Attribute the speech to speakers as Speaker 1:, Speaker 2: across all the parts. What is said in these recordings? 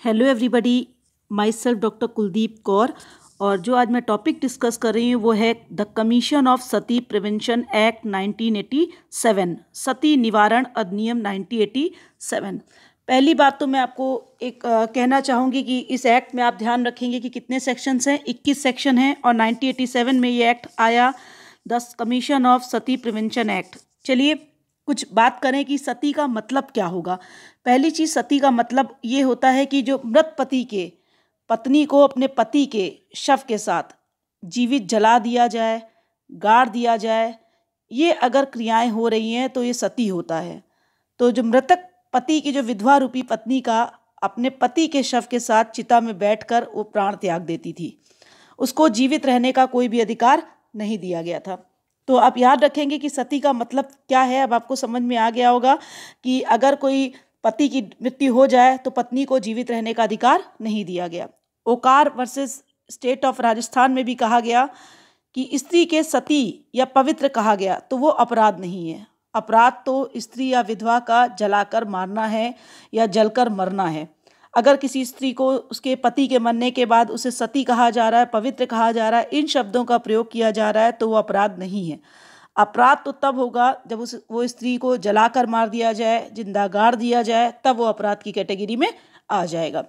Speaker 1: Hello everybody, my self doctor Kuldeep Kaur. और जो आज मैं टॉपिक डिस्कस कर रही हूँ वो है the commission of Sati prevention act 1987, सती निवारण अधिनियम 1987। पहली बात तो मैं आपको एक कहना चाहूँगी कि इस एक्ट में आप ध्यान रखेंगे कि कितने सेक्शंस हैं। 21 सेक्शन हैं और 1987 में ये एक्ट आया, the commission of Sati prevention act. चलिए कुछ बात करें कि सती का मतलब क्या होगा। पहली चीज़, सती का मतलब ये होता है कि जो मृत पति के पत्नी को अपने पति के शव के साथ जीवित जला दिया जाए, गाड़ दिया जाए, ये अगर क्रियाएं हो रही हैं तो ये सती होता है। तो जो मृतक पति की जो विधवा रूपी पत्नी का अपने पति के शव के साथ चिता में बैठकर वो प्राण त्याग देती थी, उसको जीवित रहने का कोई भी अधिकार नहीं दिया गया था। तो आप याद रखेंगे कि सती का मतलब क्या है। अब आपको समझ में आ गया होगा कि अगर कोई पति की मृत्यु हो जाए तो पत्नी को जीवित रहने का अधिकार नहीं दिया गया। ओकार वर्सेस स्टेट ऑफ राजस्थान में भी कहा गया कि स्त्री के सती या पवित्र कहा गया तो वो अपराध नहीं है। अपराध तो स्त्री या विधवा का जलाकर मारना है या जलकर मरना है। अगर किसी स्त्री को उसके पति के मरने के बाद उसे सती कहा जा रहा है, पवित्र कहा जा रहा है, इन शब्दों का प्रयोग किया जा रहा है तो वो अपराध नहीं है। अपराध तो तब होगा जब वो स्त्री को जलाकर मार दिया जाए, जिंदा गाड़ दिया जाए, तब वो अपराध की कैटेगरी में आ जाएगा।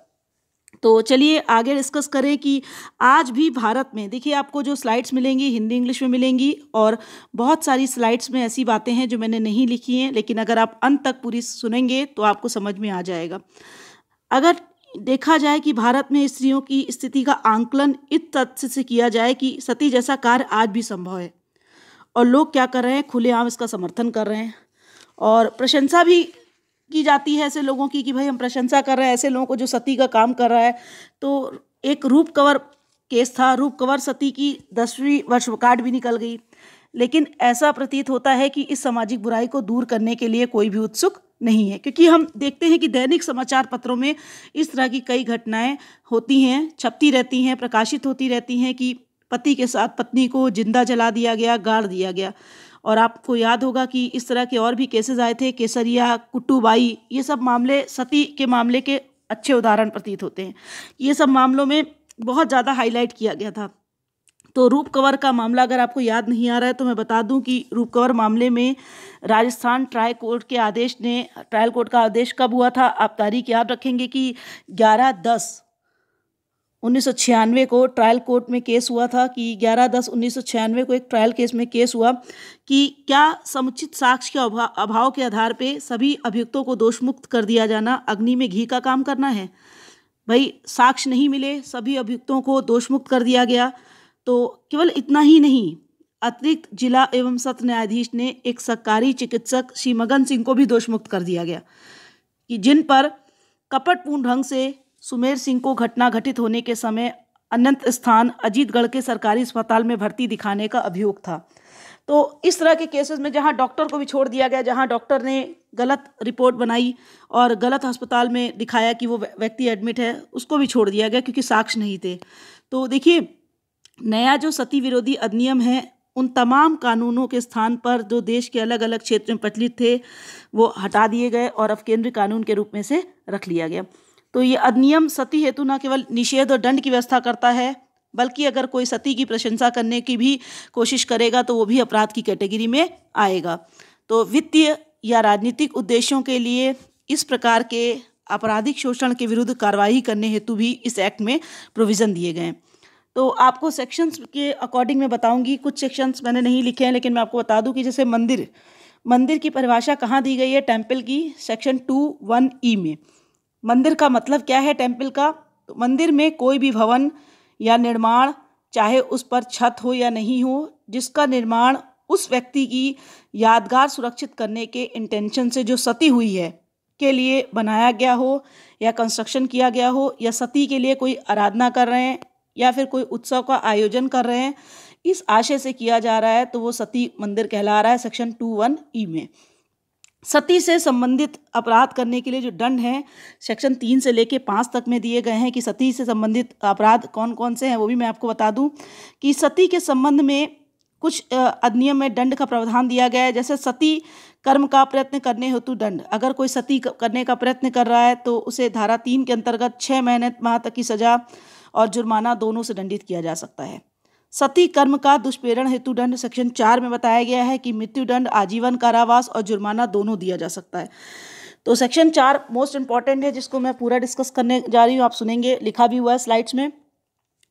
Speaker 1: तो चलिए आगे डिस्कस करें कि आज भी भारत में, देखिए आपको जो स्लाइड्स मिलेंगी हिंदी इंग्लिश में मिलेंगी और बहुत सारी स्लाइड्स में ऐसी बातें हैं जो मैंने नहीं लिखी हैं, लेकिन अगर आप अंत तक पूरी सुनेंगे तो आपको समझ में आ जाएगा। अगर देखा जाए कि भारत में स्त्रियों की स्थिति का आंकलन इस तथ्य से किया जाए कि सती जैसा कार्य आज भी संभव है और लोग क्या कर रहे हैं, खुलेआम इसका समर्थन कर रहे हैं और प्रशंसा भी की जाती है ऐसे लोगों की कि भाई हम प्रशंसा कर रहे हैं ऐसे लोगों को जो सती का काम कर रहा है। तो एक रूप कंवर केस था, रूप कंवर सती की 10वीं वर्षगांठ भी निकल गई, लेकिन ऐसा प्रतीत होता है कि इस सामाजिक बुराई को दूर करने के लिए कोई भी उत्सुक नहीं है, क्योंकि हम देखते हैं कि दैनिक समाचार पत्रों में इस तरह की कई घटनाएं होती हैं, छपती रहती हैं, प्रकाशित होती रहती हैं कि पति के साथ पत्नी को जिंदा जला दिया गया, गाड़ दिया गया। और आपको याद होगा कि इस तरह के और भी केसेस आए थे, केसरिया, कुट्टूबाई, ये सब मामले सती के मामले के अच्छे उदाहरण प्रतीत होते हैं। ये सब मामलों में बहुत ज़्यादा हाईलाइट किया गया था। तो रूप कंवर का मामला अगर आपको याद नहीं आ रहा है तो मैं बता दूं कि रूप कंवर मामले में राजस्थान ट्रायल कोर्ट का आदेश कब हुआ था, आप तारीख याद रखेंगे कि 11/10/1996 को ट्रायल कोर्ट में केस हुआ था कि 11/10/1996 को एक ट्रायल केस में केस हुआ कि क्या समुचित साक्ष्य के अभाव के आधार पर सभी अभियुक्तों को दोषमुक्त कर दिया जाना अग्नि में घी का काम करना है। भाई साक्ष्य नहीं मिले, सभी अभियुक्तों को दोषमुक्त कर दिया गया। तो केवल इतना ही नहीं, अतिरिक्त जिला एवं सत्र न्यायाधीश ने एक सरकारी चिकित्सक श्री मगन सिंह को भी दोषमुक्त कर दिया गया कि जिन पर कपटपूर्ण ढंग से सुमेर सिंह को घटना घटित होने के समय अनंत स्थान अजीतगढ़ के सरकारी अस्पताल में भर्ती दिखाने का अभियोग था। तो इस तरह के केसेस में जहां डॉक्टर को भी छोड़ दिया गया, जहां डॉक्टर ने गलत रिपोर्ट बनाई और गलत अस्पताल में दिखाया कि वो व्यक्ति एडमिट है, उसको भी छोड़ दिया गया क्योंकि साक्ष्य नहीं थे। तो देखिए, नया जो सती विरोधी अधिनियम है, उन तमाम कानूनों के स्थान पर जो देश के अलग अलग क्षेत्र में प्रचलित थे वो हटा दिए गए और अब केंद्रीय कानून के रूप में से रख लिया गया। तो ये अधिनियम सती हेतु न केवल निषेध और दंड की व्यवस्था करता है, बल्कि अगर कोई सती की प्रशंसा करने की भी कोशिश करेगा तो वो भी अपराध की कैटेगरी में आएगा। तो वित्तीय या राजनीतिक उद्देश्यों के लिए इस प्रकार के आपराधिक शोषण के विरुद्ध कार्रवाई करने हेतु भी इस एक्ट में प्रोविज़न दिए गए हैं। तो आपको सेक्शंस के अकॉर्डिंग मैं बताऊंगी, कुछ सेक्शंस मैंने नहीं लिखे हैं लेकिन मैं आपको बता दूं कि जैसे मंदिर की परिभाषा कहाँ दी गई है, टेम्पल की सेक्शन 2(1)(e) में। मंदिर का मतलब क्या है टेम्पल का? तो मंदिर में कोई भी भवन या निर्माण, चाहे उस पर छत हो या नहीं हो, जिसका निर्माण उस व्यक्ति की यादगार सुरक्षित करने के इंटेंशन से जो सती हुई है के लिए बनाया गया हो या कंस्ट्रक्शन किया गया हो, या सती के लिए कोई आराधना कर रहे हैं या फिर कोई उत्सव का आयोजन कर रहे हैं, इस आशय से किया जा रहा है तो वो सती मंदिर कहला रहा है सेक्शन 2(1)(e) में। सती से संबंधित अपराध करने के लिए जो दंड है सेक्शन 3 से लेके 5 तक में दिए गए हैं कि सती से संबंधित अपराध कौन कौन से हैं वो भी मैं आपको बता दूं कि सती के संबंध में कुछ अधिनियम में दंड का प्रावधान दिया गया है। जैसे सती कर्म का प्रयत्न करने हेतु दंड, अगर कोई सती करने का प्रयत्न कर रहा है तो उसे धारा 3 के अंतर्गत 6 माह तक की सजा और जुर्माना दोनों से दंडित किया जा सकता है। सती कर्म का दुष्प्रेरण हेतु दंड सेक्शन 4 में बताया गया है कि मृत्युदंड, आजीवन कारावास और जुर्माना दोनों दिया जा सकता है। तो सेक्शन 4 मोस्ट इंपॉर्टेंट है, जिसको मैं पूरा डिस्कस करने जा रही हूँ, आप सुनेंगे, लिखा भी हुआ है स्लाइड्स में।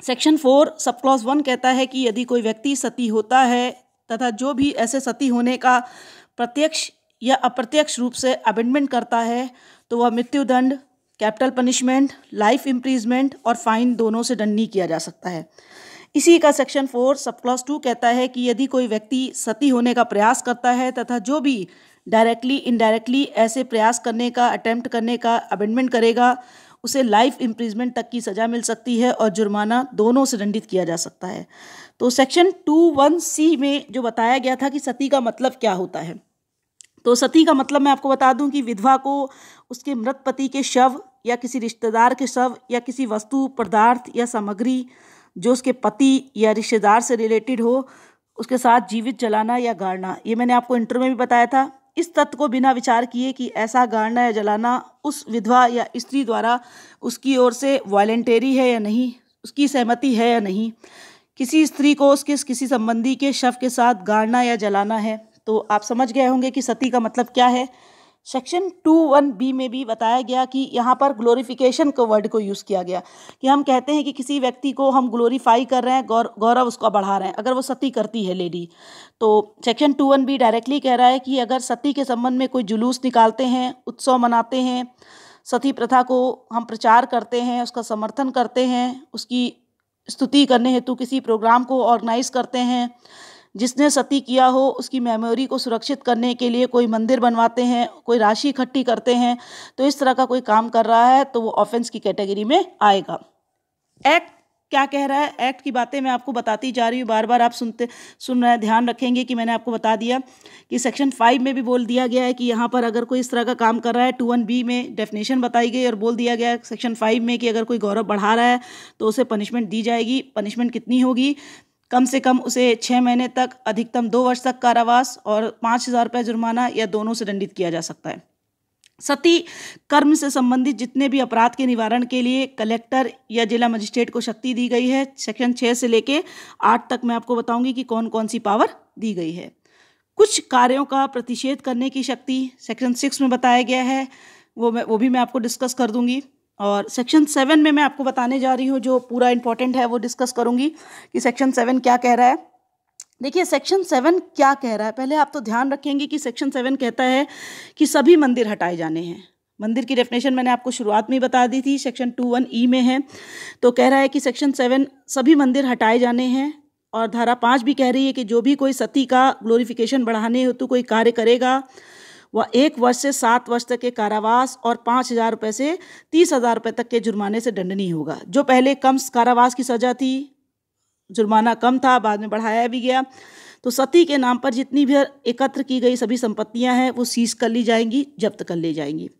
Speaker 1: सेक्शन 4 सब क्लॉज 1 कहता है कि यदि कोई व्यक्ति सती होता है तथा जो भी ऐसे सती होने का प्रत्यक्ष या अप्रत्यक्ष रूप से अमेंडमेंट करता है तो वह मृत्युदंड, कैपिटल पनिशमेंट, लाइफ इम्प्रिजमेंट और फाइन दोनों से दंडनीय किया जा सकता है। इसी का सेक्शन 4 सब क्लॉज 2 कहता है कि यदि कोई व्यक्ति सती होने का प्रयास करता है तथा जो भी डायरेक्टली इनडायरेक्टली ऐसे प्रयास करने का, अटेम्प्ट करने का अमेंडमेंट करेगा, उसे लाइफ इम्प्रिजमेंट तक की सज़ा मिल सकती है और जुर्माना दोनों से दंडित किया जा सकता है। तो सेक्शन 2(1)(c) में जो बताया गया था कि सती का मतलब क्या होता है, तो सती का मतलब मैं आपको बता दूं कि विधवा को उसके मृत पति के शव या किसी रिश्तेदार के शव या किसी वस्तु, पदार्थ या सामग्री जो उसके पति या रिश्तेदार से रिलेटेड हो, उसके साथ जीवित जलाना या गाड़ना। ये मैंने आपको इंटरव्यू में भी बताया था। इस तथ्य को बिना विचार किए कि ऐसा गाड़ना या जलाना उस विधवा या स्त्री द्वारा उसकी ओर से वॉलंटरी है या नहीं, उसकी सहमति है या नहीं, किसी स्त्री को उसके किसी संबंधी के शव के साथ गाड़ना या जलाना है। तो आप समझ गए होंगे कि सती का मतलब क्या है। सेक्शन 2(1)(b) में भी बताया गया कि यहाँ पर ग्लोरिफिकेशन के वर्ड को यूज़ किया गया कि हम कहते हैं कि किसी व्यक्ति को हम ग्लोरीफाई कर रहे हैं, गौरव उसका बढ़ा रहे हैं अगर वो सती करती है लेडी। तो सेक्शन 2(1)(b) डायरेक्टली कह रहा है कि अगर सती के संबंध में कोई जुलूस निकालते हैं, उत्सव मनाते हैं, सती प्रथा को हम प्रचार करते हैं, उसका समर्थन करते हैं, उसकी स्तुति करने हेतु किसी प्रोग्राम को ऑर्गेनाइज करते हैं, जिसने सती किया हो उसकी मेमोरी को सुरक्षित करने के लिए कोई मंदिर बनवाते हैं, कोई राशि इकट्ठी करते हैं, तो इस तरह का कोई काम कर रहा है तो वो ऑफेंस की कैटेगरी में आएगा। एक्ट क्या कह रहा है, एक्ट की बातें मैं आपको बताती जा रही हूँ, बार बार आप सुन रहे हैं, ध्यान रखेंगे कि मैंने आपको बता दिया कि सेक्शन 5 में भी बोल दिया गया है कि यहाँ पर अगर कोई इस तरह का काम कर रहा है, 2(1)(b) में डेफिनेशन बताई गई और बोल दिया गया है सेक्शन 5 में कि अगर कोई गौरव बढ़ा रहा है तो उसे पनिशमेंट दी जाएगी। पनिशमेंट कितनी होगी, कम से कम उसे 6 महीने तक, अधिकतम 2 वर्ष तक कारावास और 5,000 रुपये जुर्माना या दोनों से दंडित किया जा सकता है। सती कर्म से संबंधित जितने भी अपराध के निवारण के लिए कलेक्टर या जिला मजिस्ट्रेट को शक्ति दी गई है। सेक्शन 6 से लेके 8 तक मैं आपको बताऊंगी कि कौन कौन सी पावर दी गई है। कुछ कार्यों का प्रतिषेध करने की शक्ति सेक्शन 6 में बताया गया है, वो भी मैं आपको डिस्कस कर दूंगी। और सेक्शन 7 में मैं आपको बताने जा रही हूँ, जो पूरा इंपॉर्टेंट है वो डिस्कस करूँगी कि सेक्शन 7 क्या कह रहा है। देखिए सेक्शन 7 क्या कह रहा है, पहले आप तो ध्यान रखेंगे कि सेक्शन 7 कहता है कि सभी मंदिर हटाए जाने हैं। मंदिर की डेफिनेशन मैंने आपको शुरुआत में ही बता दी थी, सेक्शन 2(1)(e) में है। तो कह रहा है कि सेक्शन 7 सभी मंदिर हटाए जाने हैं। और धारा 5 भी कह रही है कि जो भी कोई सती का ग्लोरिफिकेशन बढ़ाने हेतु कोई कार्य करेगा वह 1 वर्ष से 7 वर्ष तक के कारावास और 5,000 रुपये से 30,000 रुपये तक के जुर्माने से दंडनीय होगा। जो पहले कम कारावास की सज़ा थी, जुर्माना कम था, बाद में बढ़ाया भी गया। तो सती के नाम पर जितनी भी एकत्र की गई सभी संपत्तियां हैं वो सीज कर ली जाएंगी, जब्त कर ली जाएंगी।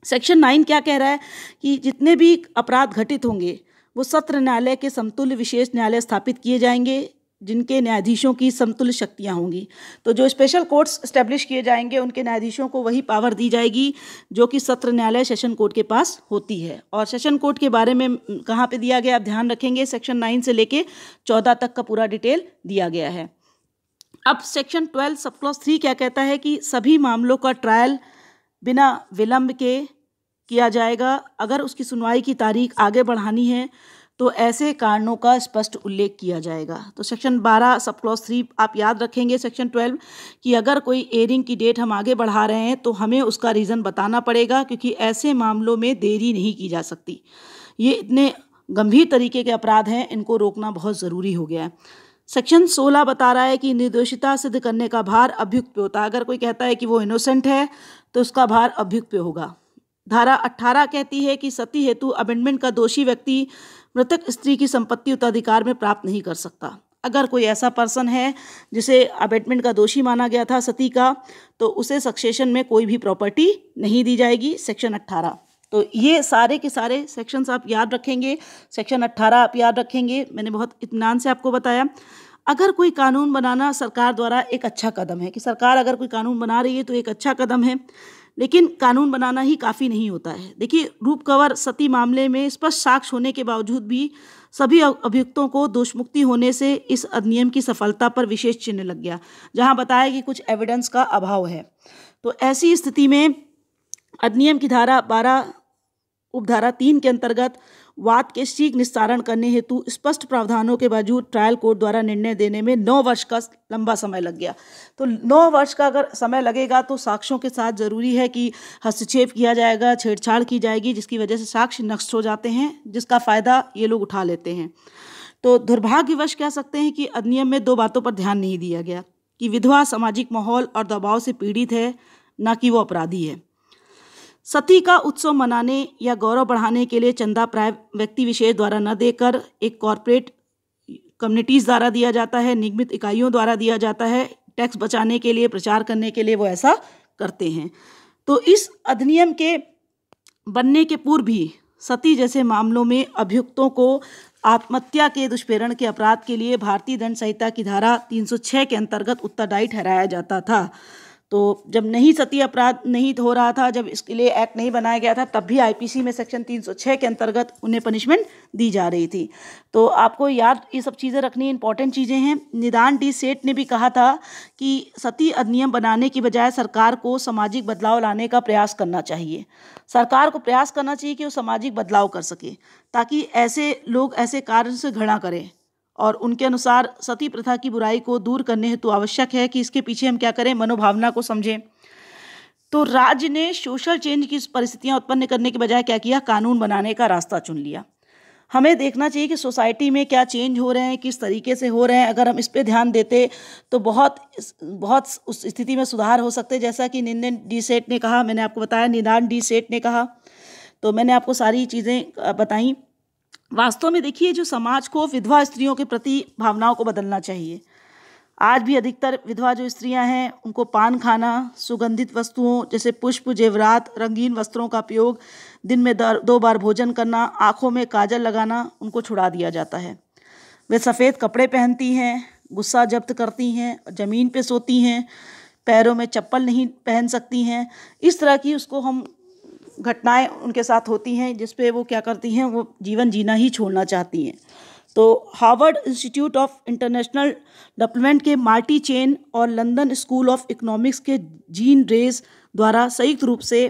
Speaker 1: सेक्शन 9 क्या कह रहा है कि जितने भी अपराध घटित होंगे वो सत्र न्यायालय के समतुल्य विशेष न्यायालय स्थापित किए जाएंगे, जिनके न्यायाधीशों की समतुल्य शक्तियां होंगी। तो जो स्पेशल कोर्ट्स एस्टेब्लिश किए जाएंगे उनके न्यायाधीशों को वही पावर दी जाएगी जो कि सत्र न्यायालय सेशन कोर्ट के पास होती है। और सेशन कोर्ट के बारे में कहाँ पे दिया गया, आप ध्यान रखेंगे, सेक्शन 9 से लेके 14 तक का पूरा डिटेल दिया गया है। अब सेक्शन 12 सब क्लॉज 3 क्या कहता है कि सभी मामलों का ट्रायल बिना विलंब के किया जाएगा। अगर उसकी सुनवाई की तारीख आगे बढ़ानी है तो ऐसे कारणों का स्पष्ट उल्लेख किया जाएगा। तो सेक्शन 12 सब क्लॉज 3 आप याद रखेंगे सेक्शन 12 कि अगर कोई एयरिंग की डेट हम आगे बढ़ा रहे हैं तो हमें उसका रीज़न बताना पड़ेगा, क्योंकि ऐसे मामलों में देरी नहीं की जा सकती। ये इतने गंभीर तरीके के अपराध हैं, इनको रोकना बहुत ज़रूरी हो गया है। सेक्शन 16 बता रहा है कि निर्दोषिता सिद्ध करने का भार अभियुक्त पे होता है। अगर कोई कहता है कि वो इनोसेंट है तो उसका भार अभियुक्त पे होगा। धारा 18 कहती है कि सती हेतु अमेंडमेंट का दोषी व्यक्ति मृतक स्त्री की संपत्ति उत्तराधिकार में प्राप्त नहीं कर सकता। अगर कोई ऐसा पर्सन है जिसे अमेंडमेंट का दोषी माना गया था सती का, तो उसे सक्सेशन में कोई भी प्रॉपर्टी नहीं दी जाएगी। सेक्शन 18। तो ये सारे के सारे सेक्शंस आप याद रखेंगे। सेक्शन 18 आप याद रखेंगे, मैंने बहुत इत्मीनान से आपको बताया। अगर कोई कानून बनाना सरकार द्वारा एक अच्छा कदम है, कि सरकार अगर कोई कानून बना रही है तो एक अच्छा कदम है, लेकिन कानून बनाना ही काफ़ी नहीं होता है। देखिए, रूप कंवर सती मामले में स्पष्ट साक्ष्य होने के बावजूद भी सभी अभियुक्तों को दोषमुक्ति होने से इस अधिनियम की सफलता पर विशेष चिन्ह लग गया, जहां बताया कि कुछ एविडेंस का अभाव है। तो ऐसी स्थिति में अधिनियम की धारा 12 उपधारा 3 के अंतर्गत वाद के शीघ्र निस्तारण करने हेतु स्पष्ट प्रावधानों के बावजूद ट्रायल कोर्ट द्वारा निर्णय देने में 9 वर्ष का लंबा समय लग गया। तो 9 वर्ष का अगर समय लगेगा तो साक्ष्यों के साथ ज़रूरी है कि हस्तक्षेप किया जाएगा, छेड़छाड़ की जाएगी, जिसकी वजह से साक्ष्य नष्ट हो जाते हैं, जिसका फ़ायदा ये लोग उठा लेते हैं। तो दुर्भाग्यवश कह सकते हैं कि अधिनियम में 2 बातों पर ध्यान नहीं दिया गया, कि विधवा सामाजिक माहौल और दबाव से पीड़ित है, न कि वो अपराधी है। सती का उत्सव मनाने या गौरव बढ़ाने के लिए चंदा प्राय व्यक्ति विशेष द्वारा न देकर एक कॉरपोरेट कम्युनिटीज़ द्वारा दिया जाता है, निगमित इकाइयों द्वारा दिया जाता है। टैक्स बचाने के लिए, प्रचार करने के लिए वो ऐसा करते हैं। तो इस अधिनियम के बनने के पूर्व भी सती जैसे मामलों में अभियुक्तों को आत्महत्या के दुष्प्रेरण के अपराध के लिए भारतीय दंड संहिता की धारा 306 के अंतर्गत उत्तरदायी ठहराया जाता था। तो जब नहीं सती अपराध नहीं हो रहा था, जब इसके लिए एक्ट नहीं बनाया गया था, तब भी आईपीसी में सेक्शन 306 के अंतर्गत उन्हें पनिशमेंट दी जा रही थी। तो आपको याद ये सब चीज़ें रखनी इंपॉर्टेंट चीज़ें हैं। निदान डी सेठ ने भी कहा था कि सती अधिनियम बनाने की बजाय सरकार को सामाजिक बदलाव लाने का प्रयास करना चाहिए। सरकार को प्रयास करना चाहिए कि वो सामाजिक बदलाव कर सके, ताकि ऐसे लोग ऐसे कार्य से घृणा करें। और उनके अनुसार सती प्रथा की बुराई को दूर करने हेतु आवश्यक है कि इसके पीछे हम क्या करें, मनोभावना को समझें। तो राज्य ने सोशल चेंज की परिस्थितियां उत्पन्न करने के बजाय क्या किया, कानून बनाने का रास्ता चुन लिया। हमें देखना चाहिए कि सोसाइटी में क्या चेंज हो रहे हैं, किस तरीके से हो रहे हैं। अगर हम इस पे ध्यान देते तो बहुत उस स्थिति में सुधार हो सकते, जैसा कि निदान डी सेठ ने कहा, मैंने आपको बताया निदान डी सेठ ने कहा, तो मैंने आपको सारी चीज़ें बताई। वास्तव में देखिए, जो समाज को विधवा स्त्रियों के प्रति भावनाओं को बदलना चाहिए। आज भी अधिकतर विधवा जो स्त्रियां हैं, उनको पान खाना, सुगंधित वस्तुओं जैसे पुष्प, जेवरात, रंगीन वस्त्रों का प्रयोग, दिन में 2 बार भोजन करना, आँखों में काजल लगाना, उनको छुड़ा दिया जाता है। वे सफ़ेद कपड़े पहनती हैं, गुस्सा जब्त करती हैं, ज़मीन पे सोती हैं, पैरों में चप्पल नहीं पहन सकती हैं। इस तरह की उसको हम घटनाएं उनके साथ होती हैं, जिस पे वो क्या करती हैं, वो जीवन जीना ही छोड़ना चाहती हैं। तो Harvard institute of international development के मार्टी चेन और लंदन स्कूल ऑफ इकोनॉमिक्स के जीन रेस द्वारा संयुक्त रूप से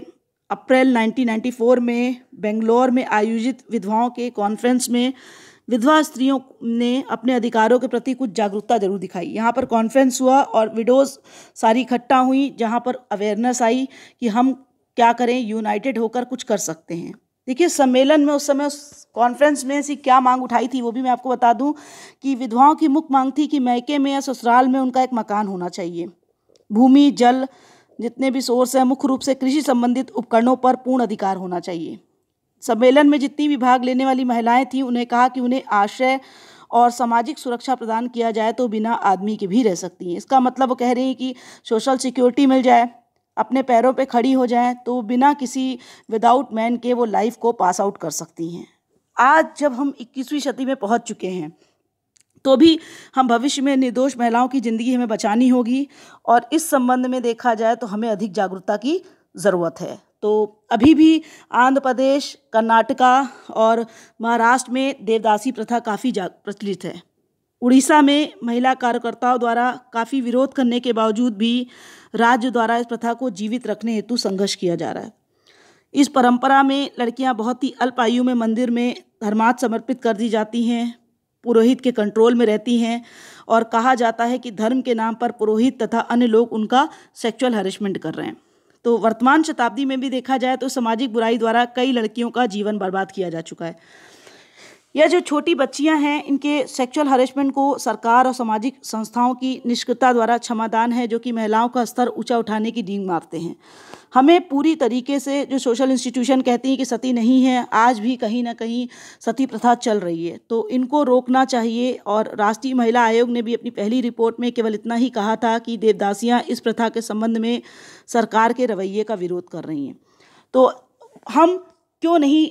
Speaker 1: अप्रैल 1994 में बेंगलोर में आयोजित विधवाओं के कॉन्फ्रेंस में विधवा स्त्रियों ने अपने अधिकारों के प्रति कुछ जागरूकता जरूर दिखाई। यहाँ पर कॉन्फ्रेंस हुआ और विडोज सारी इकट्ठा हुई, जहाँ पर अवेयरनेस आई कि हम क्या करें, यूनाइटेड होकर कुछ कर सकते हैं। देखिए, सम्मेलन में उस समय, उस कॉन्फ्रेंस में ऐसी क्या मांग उठाई थी वो भी मैं आपको बता दूं, कि विधवाओं की मुख्य मांग थी कि मैके में या ससुराल में उनका एक मकान होना चाहिए, भूमि, जल, जितने भी सोर्स हैं, मुख्य रूप से कृषि संबंधित उपकरणों पर पूर्ण अधिकार होना चाहिए। सम्मेलन में जितनी भी भाग लेने वाली महिलाएं थीं, उन्हें कहा कि उन्हें आश्रय और सामाजिक सुरक्षा प्रदान किया जाए तो बिना आदमी के भी रह सकती हैं। इसका मतलब वो कह रही हैं कि सोशल सिक्योरिटी मिल जाए, अपने पैरों पे खड़ी हो जाएं, तो बिना किसी विदाउट मैन के वो लाइफ को पास आउट कर सकती हैं। आज जब हम 21वीं सदी में पहुंच चुके हैं, तो भी हम भविष्य में निर्दोष महिलाओं की ज़िंदगी हमें बचानी होगी, और इस संबंध में देखा जाए तो हमें अधिक जागरूकता की ज़रूरत है। तो अभी भी आंध्र प्रदेश, कर्नाटका और महाराष्ट्र में देवदासी प्रथा काफ़ी प्रचलित है। उड़ीसा में महिला कार्यकर्ताओं द्वारा काफ़ी विरोध करने के बावजूद भी राज्य द्वारा इस प्रथा को जीवित रखने हेतु संघर्ष किया जा रहा है। इस परंपरा में लड़कियां बहुत ही अल्प आयु में मंदिर में धर्मार्थ समर्पित कर दी जाती हैं, पुरोहित के कंट्रोल में रहती हैं, और कहा जाता है कि धर्म के नाम पर पुरोहित तथा अन्य लोग उनका सेक्सुअल हैरेसमेंट कर रहे हैं। तो वर्तमान शताब्दी में भी देखा जाए तो सामाजिक बुराई द्वारा कई लड़कियों का जीवन बर्बाद किया जा चुका है। यह जो छोटी बच्चियां हैं, इनके सेक्सुअल हरेसमेंट को सरकार और सामाजिक संस्थाओं की निष्क्रियता द्वारा क्षमादान है, जो कि महिलाओं का स्तर ऊंचा उठाने की नींव मारते हैं। हमें पूरी तरीके से, जो सोशल इंस्टीट्यूशन कहती हैं कि सती नहीं है, आज भी कहीं ना कहीं सती प्रथा चल रही है, तो इनको रोकना चाहिए। और राष्ट्रीय महिला आयोग ने भी अपनी पहली रिपोर्ट में केवल इतना ही कहा था कि देवदासियां इस प्रथा के संबंध में सरकार के रवैये का विरोध कर रही हैं। तो हम क्यों नहीं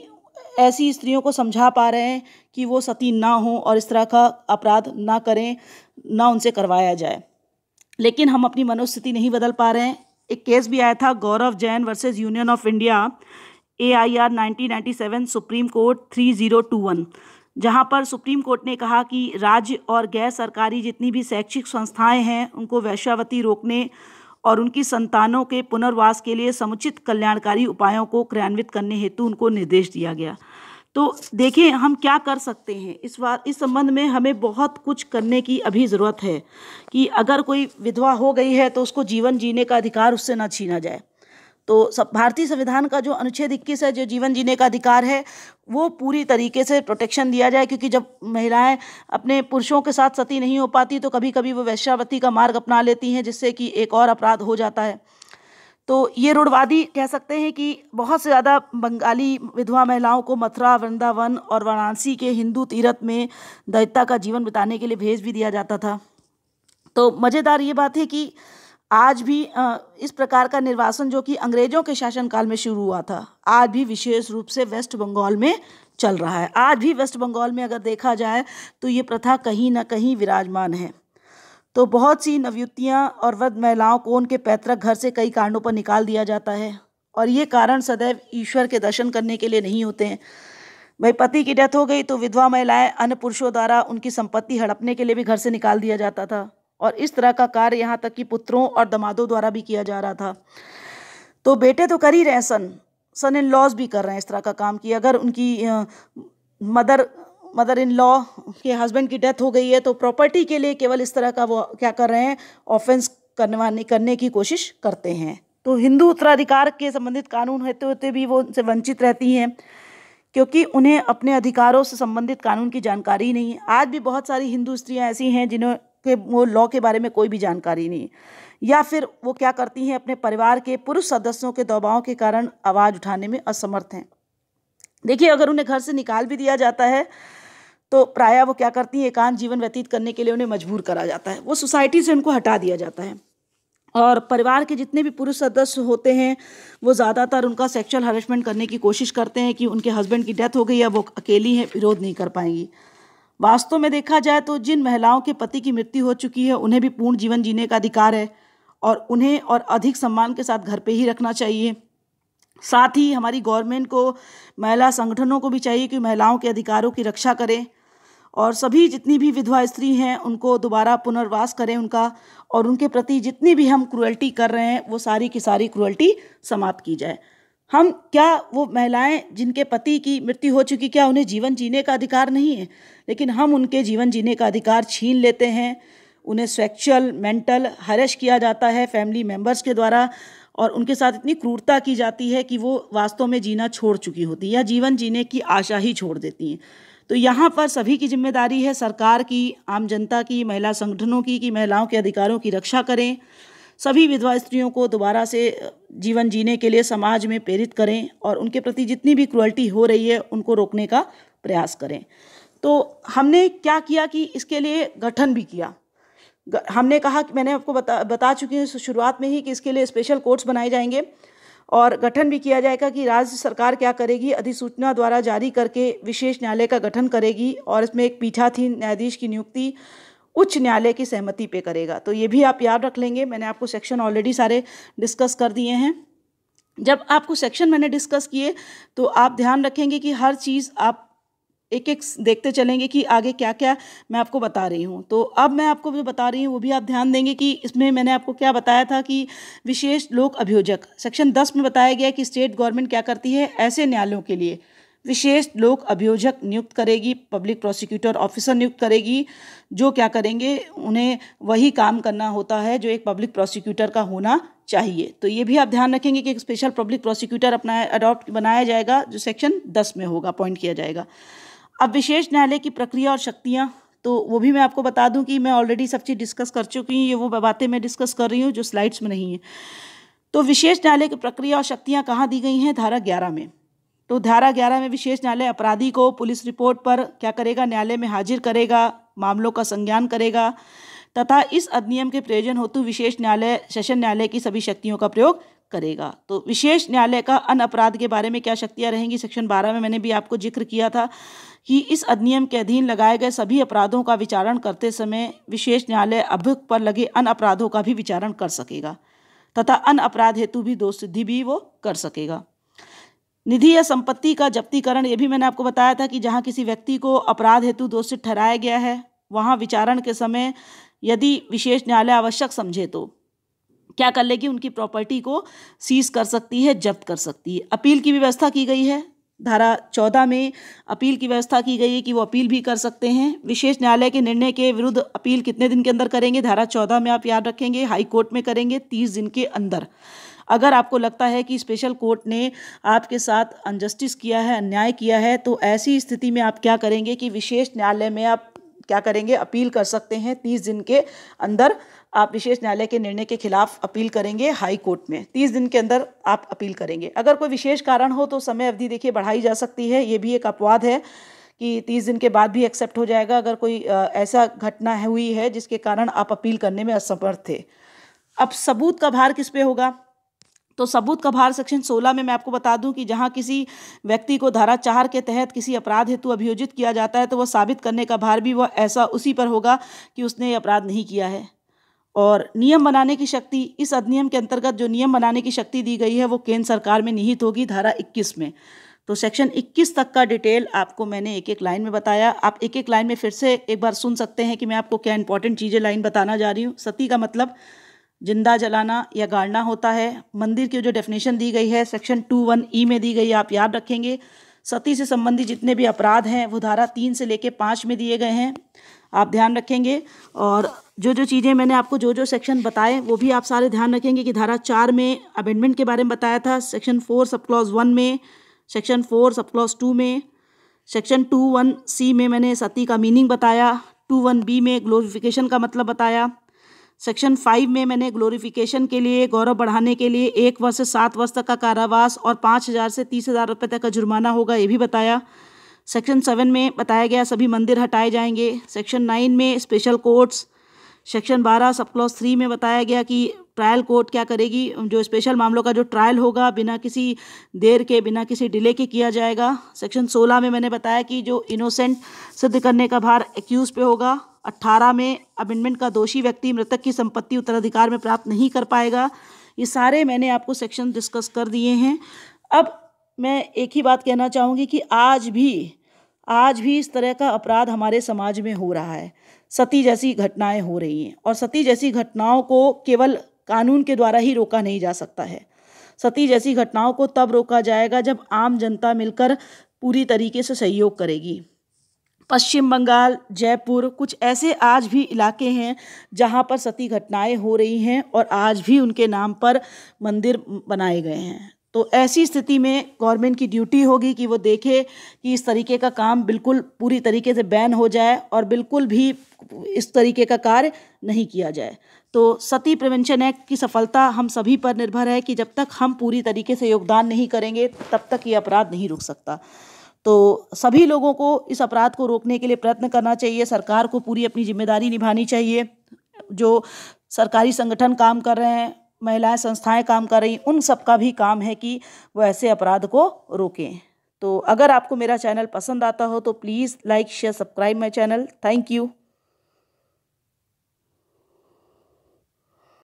Speaker 1: ऐसी स्त्रियों को समझा पा रहे हैं कि वो सती ना हो और इस तरह का अपराध ना करें, ना उनसे करवाया जाए। लेकिन हम अपनी मनोस्थिति नहीं बदल पा रहे हैं। एक केस भी आया था, Gaurav Jain versus Union of India, AIR 1997, supreme court 3021, जहां पर सुप्रीम कोर्ट ने कहा कि राज्य और गैर सरकारी जितनी भी शैक्षिक संस्थाएं हैं उनको वेश्यावृत्ति रोकने और उनकी संतानों के पुनर्वास के लिए समुचित कल्याणकारी उपायों को क्रियान्वित करने हेतु उनको निर्देश दिया गया। तो देखिए हम क्या कर सकते हैं इस संबंध में हमें बहुत कुछ करने की अभी ज़रूरत है कि अगर कोई विधवा हो गई है तो उसको जीवन जीने का अधिकार उससे ना छीना जाए। तो भारतीय संविधान का जो अनुच्छेद 21 है, जो जीवन जीने का अधिकार है, वो पूरी तरीके से प्रोटेक्शन दिया जाए, क्योंकि जब महिलाएं अपने पुरुषों के साथ सती नहीं हो पाती तो कभी कभी वो वेश्यावृत्ति का मार्ग अपना लेती हैं, जिससे कि एक और अपराध हो जाता है। तो ये रूढ़वादी कह सकते हैं कि बहुत से ज़्यादा बंगाली विधवा महिलाओं को मथुरा, वृंदावन और वाराणसी के हिंदू तीर्थ में दैत्यता का जीवन बिताने के लिए भेज भी दिया जाता था। तो मज़ेदार ये बात है कि आज भी इस प्रकार का निर्वासन जो कि अंग्रेजों के शासनकाल में शुरू हुआ था, आज भी विशेष रूप से वेस्ट बंगाल में चल रहा है। आज भी वेस्ट बंगाल में अगर देखा जाए तो ये प्रथा कहीं ना कहीं विराजमान है। तो बहुत सी नवयुवतियाँ और वृद्ध महिलाओं को उनके पैतृक घर से कई कारणों पर निकाल दिया जाता है, और ये कारण सदैव ईश्वर के दर्शन करने के लिए नहीं होते हैं। भाई पति की डेथ हो गई तो विधवा महिलाएं अन्य पुरुषों द्वारा उनकी संपत्ति हड़पने के लिए भी घर से निकाल दिया जाता था, और इस तरह का कार्य यहाँ तक कि पुत्रों और दामादों द्वारा भी किया जा रहा था। तो बेटे तो कर ही रहे हैं, सन इन लॉज भी कर रहे हैं इस तरह का काम कि अगर उनकी मदर इन लॉ के हस्बैंड की डेथ हो गई है तो प्रॉपर्टी के लिए केवल इस तरह का वो क्या कर रहे हैं, ऑफेंस करने की कोशिश करते हैं। तो हिंदू उत्तराधिकार के संबंधित कानून होते होते भी वो उनसे वंचित रहती हैं, क्योंकि उन्हें अपने अधिकारों से संबंधित कानून की जानकारी नहीं है। आज भी बहुत सारी हिंदू स्त्रियां ऐसी हैं जिन्हें के वो लॉ के बारे में कोई भी जानकारी नहीं, या फिर वो क्या करती हैं, अपने परिवार के पुरुष सदस्यों के दबाव के कारण आवाज़ उठाने में असमर्थ हैं। देखिए अगर उन्हें घर से निकाल भी दिया जाता है तो प्रायः वो क्या करती हैं, एकांत जीवन व्यतीत करने के लिए उन्हें मजबूर करा जाता है, वो सोसाइटी से उनको हटा दिया जाता है। और परिवार के जितने भी पुरुष सदस्य होते हैं वो ज़्यादातर उनका सेक्सुअल हरेसमेंट करने की कोशिश करते हैं कि उनके हस्बैंड की डेथ हो गई है, वो अकेली हैं, विरोध नहीं कर पाएंगी। वास्तव में देखा जाए तो जिन महिलाओं के पति की मृत्यु हो चुकी है उन्हें भी पूर्ण जीवन जीने का अधिकार है, और उन्हें और अधिक सम्मान के साथ घर पे ही रखना चाहिए। साथ ही हमारी गवर्नमेंट को, महिला संगठनों को भी चाहिए कि महिलाओं के अधिकारों की रक्षा करें, और सभी जितनी भी विधवा स्त्री हैं उनको दोबारा पुनर्वास करें उनका, और उनके प्रति जितनी भी हम क्रूएल्टी कर रहे हैं वो सारी की सारी क्रूएल्टी समाप्त की जाए। हम क्या वो महिलाएं जिनके पति की मृत्यु हो चुकी, क्या उन्हें जीवन जीने का अधिकार नहीं है? लेकिन हम उनके जीवन जीने का अधिकार छीन लेते हैं। उन्हें सेक्सुअल मेंटल हरेस किया जाता है फैमिली मेम्बर्स के द्वारा, और उनके साथ इतनी क्रूरता की जाती है कि वो वास्तव में जीना छोड़ चुकी होती है या जीवन जीने की आशा ही छोड़ देती हैं। तो यहाँ पर सभी की जिम्मेदारी है, सरकार की, आम जनता की, महिला संगठनों की, कि महिलाओं के अधिकारों की रक्षा करें, सभी विधवा स्त्रियों को दोबारा से जीवन जीने के लिए समाज में प्रेरित करें, और उनके प्रति जितनी भी क्रूएल्टी हो रही है उनको रोकने का प्रयास करें। तो हमने क्या किया कि इसके लिए गठन भी किया। हमने कहा कि मैंने आपको बता चुकी हूँ शुरुआत में ही कि इसके लिए स्पेशल कोर्ट्स बनाए जाएंगे, और गठन भी किया जाएगा कि राज्य सरकार क्या करेगी, अधिसूचना द्वारा जारी करके विशेष न्यायालय का गठन करेगी, और इसमें एक पीठासीन न्यायाधीश की नियुक्ति उच्च न्यायालय की सहमति पे करेगा। तो ये भी आप याद रख लेंगे। मैंने आपको सेक्शन ऑलरेडी सारे डिस्कस कर दिए हैं। जब आपको सेक्शन मैंने डिस्कस किए तो आप ध्यान रखेंगे कि हर चीज़ आप एक एक देखते चलेंगे कि आगे क्या क्या मैं आपको बता रही हूँ। तो अब मैं आपको जो बता रही हूँ वो भी आप ध्यान देंगे कि इसमें मैंने आपको क्या बताया था कि विशेष लोक अभियोजक सेक्शन 10 में बताया गया कि स्टेट गवर्नमेंट क्या करती है, ऐसे न्यायालयों के लिए विशेष लोक अभियोजक नियुक्त करेगी, पब्लिक प्रोसिक्यूटर ऑफिसर नियुक्त करेगी, जो क्या करेंगे, उन्हें वही काम करना होता है जो एक पब्लिक प्रोसिक्यूटर का होना चाहिए। तो ये भी आप ध्यान रखेंगे कि एक स्पेशल पब्लिक प्रोसिक्यूटर अडॉप्ट बनाया जाएगा जो सेक्शन 10 में होगा, अपॉइंट किया जाएगा। अब विशेष न्यायालय की प्रक्रिया और शक्तियाँ, तो वो भी मैं आपको बता दूं कि मैं ऑलरेडी सब चीज़ डिस्कस कर चुकी हूँ। ये वो बातें मैं डिस्कस कर रही हूँ जो स्लाइड्स में नहीं है। तो विशेष न्यायालय की प्रक्रिया और शक्तियाँ कहाँ दी गई हैं? धारा 11 में। तो धारा 11 में विशेष न्यायालय अपराधी को पुलिस रिपोर्ट पर क्या करेगा, न्यायालय में हाजिर करेगा, मामलों का संज्ञान करेगा, तथा इस अधिनियम के प्रयोजन हेतु विशेष न्यायालय सेशन न्यायालय की सभी शक्तियों का प्रयोग करेगा। तो विशेष न्यायालय का अन्य अपराध के बारे में क्या शक्तियां रहेंगी, सेक्शन 12 में मैंने भी आपको जिक्र किया था कि इस अधिनियम के अधीन लगाए गए सभी अपराधों का विचारण करते समय विशेष न्यायालय अभियुक्त पर लगे अन्य अपराधों का भी विचारण कर सकेगा तथा अन्य अपराध हेतु भी दोष सिद्धि भी वो कर सकेगा। निधि या संपत्ति का जब्तीकरण, ये भी मैंने आपको बताया था कि जहाँ किसी व्यक्ति को अपराध हेतु दोषी ठहराया गया है वहाँ विचारण के समय यदि विशेष न्यायालय आवश्यक समझे तो क्या कर लेगी, उनकी प्रॉपर्टी को सीज कर सकती है, जब्त कर सकती है। अपील की व्यवस्था की गई है, धारा 14 में अपील की व्यवस्था की गई है कि वो अपील भी कर सकते हैं। विशेष न्यायालय के निर्णय के विरुद्ध अपील कितने दिन के अंदर करेंगे, धारा 14 में आप याद रखेंगे, हाई कोर्ट में करेंगे 30 दिन के अंदर। अगर आपको लगता है कि स्पेशल कोर्ट ने आपके साथ अनजस्टिस किया है, अन्याय किया है, तो ऐसी स्थिति में आप क्या करेंगे कि विशेष न्यायालय में आप क्या करेंगे, अपील कर सकते हैं। 30 दिन के अंदर आप विशेष न्यायालय के निर्णय के खिलाफ अपील करेंगे हाई कोर्ट में, 30 दिन के अंदर आप अपील करेंगे। अगर कोई विशेष कारण हो तो समय अवधि देखिए बढ़ाई जा सकती है, ये भी एक अपवाद है कि 30 दिन के बाद भी एक्सेप्ट हो जाएगा अगर कोई ऐसा घटना हुई है जिसके कारण आप अपील करने में असमर्थ थे। अब सबूत का भार किस पे होगा, तो सबूत का भार सेक्शन 16 में मैं आपको बता दूं कि जहां किसी व्यक्ति को धारा 4 के तहत किसी अपराध हेतु अभियोजित किया जाता है तो वह साबित करने का भार भी वह ऐसा उसी पर होगा कि उसने ये अपराध नहीं किया है। और नियम बनाने की शक्ति, इस अधिनियम के अंतर्गत जो नियम बनाने की शक्ति दी गई है वो केंद्र सरकार में निहित होगी धारा 21 में। तो सेक्शन 21 तक का डिटेल आपको मैंने एक एक लाइन में बताया। आप एक एक लाइन में फिर से एक बार सुन सकते हैं कि मैं आपको क्या इंपॉर्टेंट चीज़ें लाइन बताना जा रही हूँ। सती का मतलब जिंदा जलाना या गाड़ना होता है। मंदिर की जो डेफिनेशन दी गई है सेक्शन 21E में दी गई है, आप याद रखेंगे। सती से संबंधित जितने भी अपराध हैं वो धारा 3 से लेके 5 में दिए गए हैं, आप ध्यान रखेंगे। और जो चीज़ें मैंने आपको जो सेक्शन बताए वो भी आप सारे ध्यान रखेंगे कि धारा 4 में अमेंडमेंट के बारे में बताया था, सेक्शन 4 सब क्लॉज 1 में, सेक्शन 4 सब क्लॉज 2 में, सेक्शन 21C में मैंने सती का मीनिंग बताया, 21B में ग्लोरिफिकेशन का मतलब बताया, सेक्शन 5 में मैंने ग्लोरिफिकेशन के लिए, गौरव बढ़ाने के लिए 1 वर्ष से 7 वर्ष तक का कारावास और 5,000 से 30,000 रुपये तक का जुर्माना होगा, ये भी बताया। सेक्शन 7 में बताया गया सभी मंदिर हटाए जाएंगे। सेक्शन 9 में special courts, section 12 sub clause 3 में बताया गया कि ट्रायल कोर्ट क्या करेगी, जो स्पेशल मामलों का जो ट्रायल होगा बिना किसी देर के, बिना किसी डिले के किया जाएगा। सेक्शन 16 में मैंने बताया कि जो इनोसेंट सिद्ध करने का भार एक्यूज पे होगा। 18 में अमेंडमेंट का दोषी व्यक्ति मृतक की संपत्ति उत्तराधिकार में प्राप्त नहीं कर पाएगा। ये सारे मैंने आपको सेक्शन डिस्कस कर दिए हैं। अब मैं एक ही बात कहना चाहूँगी कि आज भी इस तरह का अपराध हमारे समाज में हो रहा है। सती जैसी घटनाएं हो रही हैं और सती जैसी घटनाओं को केवल कानून के द्वारा ही रोका नहीं जा सकता है। सती जैसी घटनाओं को तब रोका जाएगा जब आम जनता मिलकर पूरी तरीके से सहयोग करेगी। पश्चिम बंगाल, जयपुर, कुछ ऐसे आज भी इलाके हैं जहां पर सती घटनाएं हो रही हैं और आज भी उनके नाम पर मंदिर बनाए गए हैं। तो ऐसी स्थिति में गवर्नमेंट की ड्यूटी होगी कि वो देखे कि इस तरीके का काम बिल्कुल पूरी तरीके से बैन हो जाए और बिल्कुल भी इस तरीके का कार्य नहीं किया जाए। तो सती प्रिवेंशन एक्ट की सफलता हम सभी पर निर्भर है कि जब तक हम पूरी तरीके से योगदान नहीं करेंगे तब तक ये अपराध नहीं रुक सकता। तो सभी लोगों को इस अपराध को रोकने के लिए प्रयत्न करना चाहिए। सरकार को पूरी अपनी जिम्मेदारी निभानी चाहिए। जो सरकारी संगठन काम कर रहे हैं, महिलाएं संस्थाएं काम कर रही, उन सब का भी काम है कि वो ऐसे अपराध को रोकें। तो अगर आपको मेरा चैनल पसंद आता हो तो please like, share, subscribe my channel. Thank you.